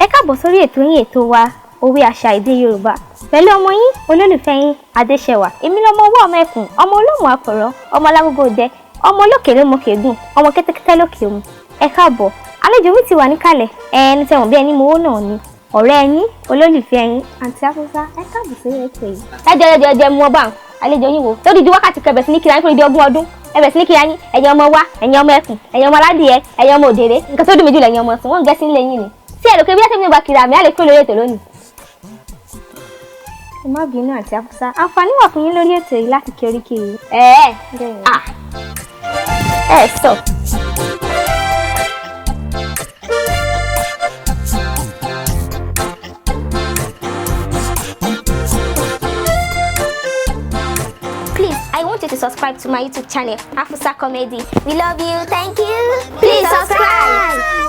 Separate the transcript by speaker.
Speaker 1: Ẹ káàbọ̀ sórí ètò yín ètò wa òwe àṣà èdè Yorùbá pẹ̀lú ọmọ yín olólùfẹ́ yín Adeshewa. Èmi lọmọ ọwọ́ ọmọ ẹkùn, ọmọ olómù akọ̀rọ̀, ọmọ alágógó dẹ, ọmọ olókè ló mọkè gùn, ọmọ kẹ́tẹ́kẹ́tẹ́ lókè òmu. Ẹ káàbọ̀, àlejò mi ti wà níkàlẹ̀, ẹni tẹ̀wọ̀n bí ẹni mowó náà ni ọ̀rẹ́ yín olólùfẹ́ yín àǹtí AFUSA. Ẹ káàbọ̀ sórí ètò yìí. Ẹ jẹ́ mu ọba àlejò yín wo tó di wákàtí kẹbẹ̀ sí ní kíra yín fún ìdí ogún ọdún. Ẹbẹ̀ sí ní kíra yín, ẹ̀yin ọmọ wa, ẹ̀yin ọmọ ẹkùn, ẹ̀yin ọmọ aládìẹ, ẹ̀yin ọmọ òdèrè, nǹkan tó dùn méjì lẹ́yìn ọmọ sùn, wọ́n ń gẹ́ sí nílé yín ni. Sí ẹ lò pé bí ẹ́tẹ́mi bá kiri àmì á lè kúrò lórí ètò lónìí. Ẹ má bínú àǹtí AFUSA, àǹfààní wà fún yín lórí ètò yìí láti kí oríkì yìí. Stop. Please, I want you to subscribe to my YouTube channel, AFUSA Comedy. We love you. Thank you. Please subscribe.